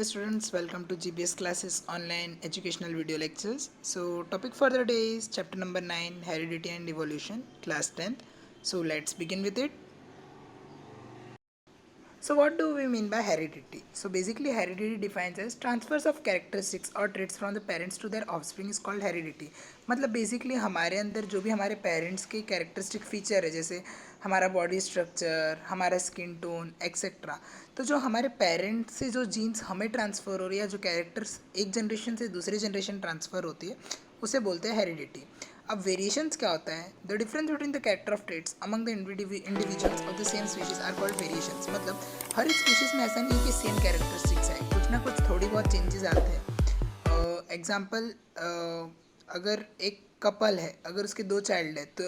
students, welcome to GPS classes online educational video lectures. So topic for the day is chapter number 9, heredity and evolution, class 10th. So let's begin with it. So what do we mean by heredity? So basically heredity defines as transfers of characteristics or traits from the parents to their offspring is called heredity. मतलब basically हमारे अंदर जो भी हमारे parents के characteristic feature है, जैसे हमारा बॉडी स्ट्रक्चर, हमारा स्किन टोन एक्सेट्रा, तो जो हमारे पेरेंट्स से जो जीन्स हमें ट्रांसफ़र हो रही है, जो कैरेक्टर्स एक जनरेशन से दूसरी जनरेशन ट्रांसफ़र होती है, उसे बोलते हैं हेरिडिटी. अब वेरिएशंस क्या होता है? The difference between the character of traits among the individuals of the same species are called variations. मतलब हर एक स्पीशीज में ऐसा नहीं है कि सेम कैरेक्टरिस्टिक्स है, कुछ ना कुछ थोड़ी बहुत चेंजेस आते हैं. एग्जाम्पल, अगर एक कपल है, अगर उसके दो चाइल्ड है, तो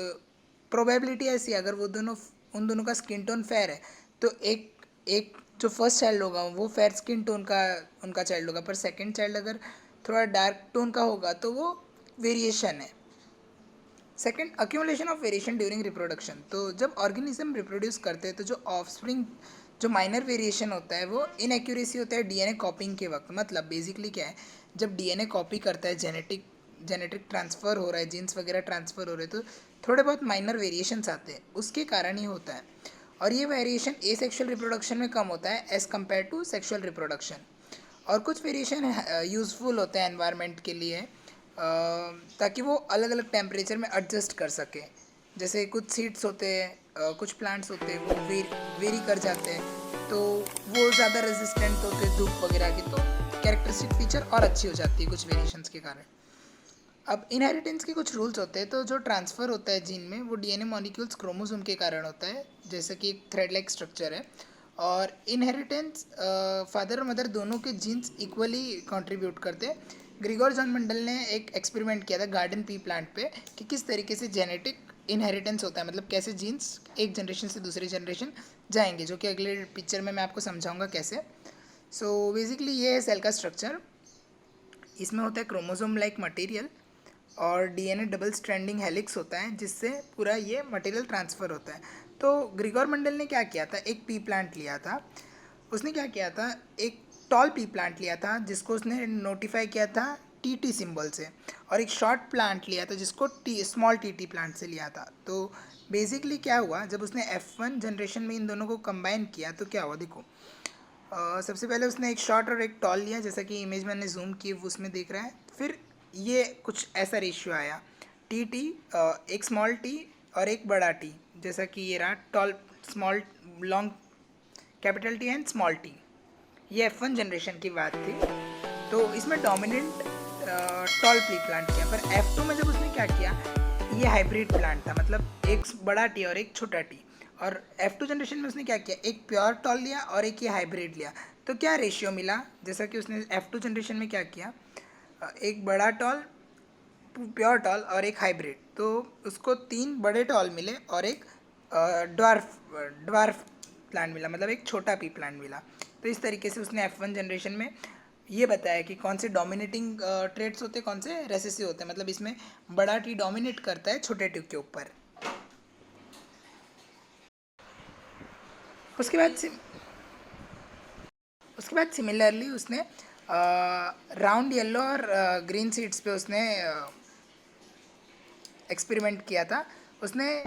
प्रोबेबिलिटी ऐसी है, अगर वो दोनों उन दोनों का स्किन टोन फेयर है, तो एक एक जो फर्स्ट चाइल्ड होगा वो फेयर स्किन टोन का उनका चाइल्ड होगा, पर सेकंड चाइल्ड अगर थोड़ा डार्क टोन का होगा तो वो वेरिएशन है. Second, accumulation of variation during reproduction. तो जब ऑर्गेनिज्म रिप्रोड्यूस करते हैं तो जो ऑफस्प्रिंग जो माइनर वेरिएशन होता है वो इनएक्यूरेसी होता है डीएनए कॉपिंग के वक्त. मतलब बेसिकली क्या है, जब डीएनए कॉपी करता है, जेनेटिक ट्रांसफ़र हो रहा है, जीन्स वगैरह ट्रांसफ़र हो रहे हैं, तो थोड़े बहुत माइनर वेरिएशंस आते हैं, उसके कारण ही होता है. और ये वेरिएशन ए सेक्शुअल रिप्रोडक्शन में कम होता है as compare to sexual reproduction. और कुछ वेरिएशन यूज़फुल होते हैं एनवायरनमेंट के लिए, ताकि वो अलग अलग टेम्परेचर में एडजस्ट कर सके. जैसे कुछ सीड्स होते हैं, कुछ प्लांट्स होते हैं, वो वेरी कर जाते हैं, तो वो ज़्यादा रेजिस्टेंट होते हैं धूप वगैरह की, तो कैरेक्टरिस्टिक फीचर और अच्छी हो जाती है कुछ वेरिएशंस के कारण. अब इनहेरिटेंस के कुछ रूल्स होते हैं. तो जो ट्रांसफ़र होता है जीन में, वो डीएनए मॉलिक्यूल्स क्रोमोसोम के कारण होता है, जैसे कि एक थ्रेड लाइक स्ट्रक्चर है. और इनहेरिटेंस फादर और मदर दोनों के जीन्स इक्वली कंट्रीब्यूट करते हैं. ग्रिगोर जॉन मंडल ने एक एक्सपेरिमेंट किया था गार्डन पी प्लांट पे, कि किस तरीके से जेनेटिक इनहेरिटेंस होता है, मतलब कैसे जीन्स एक जनरेशन से दूसरी जनरेशन जाएंगे, जो कि अगले पिक्चर में मैं आपको समझाऊंगा कैसे. सो बेसिकली ये है सेल का स्ट्रक्चर. इसमें होता है क्रोमोसोम लाइक मटेरियल और डीएनए डबल स्ट्रैंडिंग हेलिक्स होता है, जिससे पूरा ये मटेरियल ट्रांसफ़र होता है. तो ग्रिगोर मंडल ने क्या किया था, एक पी प्लांट लिया था. उसने क्या किया था, एक टॉल पी प्लांट लिया था जिसको उसने नोटिफाई किया था टी सिंबल से, और एक शॉर्ट प्लांट लिया था जिसको स्मॉल टी प्लांट से लिया था. तो बेसिकली क्या हुआ, जब उसने F1 जनरेशन में इन दोनों को कंबाइन किया तो क्या हुआ, देखो. सबसे पहले उसने एक शॉर्ट और एक टॉल लिया, जैसा कि इमेज मैंने जूम की उसमें देख रहा है. फिर ये कुछ ऐसा रेशियो आया, टी एक स्मॉल टी और एक बड़ा टी, जैसा कि ये रहा tall small long capital T and small T. ये F1 जनरेशन की बात थी. तो इसमें डोमिनेंट टॉल पी प्लांट किया, पर F2 में जब उसने क्या किया, ये हाइब्रिड प्लांट था, मतलब एक बड़ा टी और एक छोटा टी. और F2 जनरेशन में उसने क्या किया, एक प्योर टॉल लिया और एक ये हाइब्रिड लिया. तो क्या रेशियो मिला, जैसा कि उसने F2 जनरेशन में क्या किया, एक बड़ा टॉल, प्योर टॉल और एक हाइब्रिड, तो उसको 3 बड़े टॉल मिले और एक ड्वार्फ प्लांट मिला, मतलब एक छोटा पी प्लांट मिला. तो इस तरीके से उसने F1 जनरेशन में ये बताया कि कौन से डोमिनेटिंग ट्रेट्स होते हैं, कौन से रेसेसिव होते हैं. मतलब इसमें बड़ा टी डोमिनेट करता है छोटे टी के ऊपर. उसके बाद सिमिलरली उसने राउंड येलो और ग्रीन सीड्स पे उसने एक्सपेरिमेंट किया था. उसने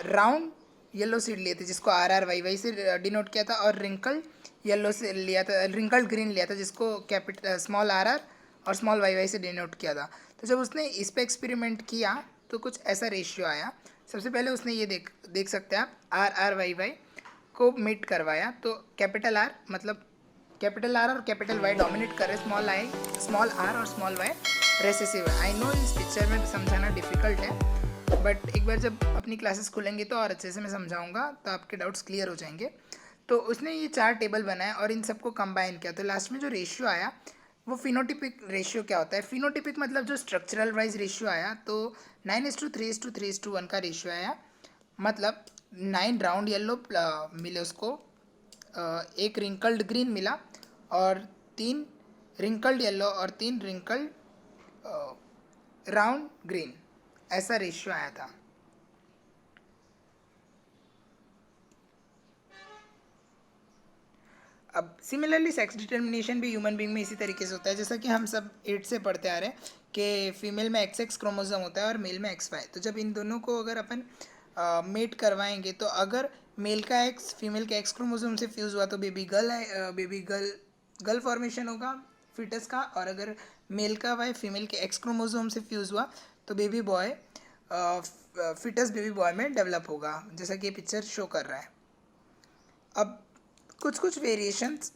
राउंड येलो सीड लिए थे जिसको RRYY से डिनोट किया था, और रिंकल येलो से लिया था, रिंकल्ड ग्रीन लिया था जिसको कैपिटल स्मॉल RR और स्मॉल YY से डिनोट किया था. तो जब उसने इस पे एक्सपेरिमेंट किया तो कुछ ऐसा रेशियो आया. सबसे पहले उसने ये देख सकते हैं आप, RRYY को मीट करवाया, तो कैपिटल R मतलब कैपिटल R और कैपिटल Y डोमिनेट कर रहे, स्मॉल R और स्मॉल Y रेसेसिव है. आई नो इस पिक्चर में समझाना डिफ़िकल्ट है, बट एक बार जब अपनी क्लासेस खुलेंगी तो और अच्छे से मैं समझाऊंगा, तो आपके डाउट्स क्लियर हो जाएंगे. तो उसने ये 4 टेबल बनाए और इन सबको कंबाइन किया, तो लास्ट में जो रेशियो आया वो फिनोटिपिक रेशियो क्या होता है. फिनोटिपिक मतलब जो स्ट्रक्चरल वाइज रेशियो आया, तो 9:3:3:1 का रेशियो आया. मतलब 9 राउंड येलो मिले उसको, एक रिंकल्ड ग्रीन मिला, और 3 रिंकल्ड येलो और 3 रिंकल्ड राउंड ग्रीन, ऐसा रेशियो आया था. अब सिमिलरली सेक्स डिटर्मिनेशन भी ह्यूमन बींग में इसी तरीके से होता है, जैसा कि हम सब 8 से पढ़ते आ रहे हैं कि फीमेल में XX क्रोमोसोम होता है और मेल में XY। तो जब इन दोनों को अगर अपन मेट करवाएंगे तो अगर मेल का एक्स फीमेल के एक्स क्रोमोसोम से फ्यूज़ हुआ तो बेबी गर्ल है, बेबी गर्ल गर्ल फॉर्मेशन होगा फिटस का। और अगर मेल का वाई फीमेल के एक्स क्रोमोसोम से फ्यूज़ हुआ तो baby boy foetus baby boy में डेवलप होगा, जैसा कि ये पिक्चर शो कर रहा है। अब कुछ कुछ वेरिएशंस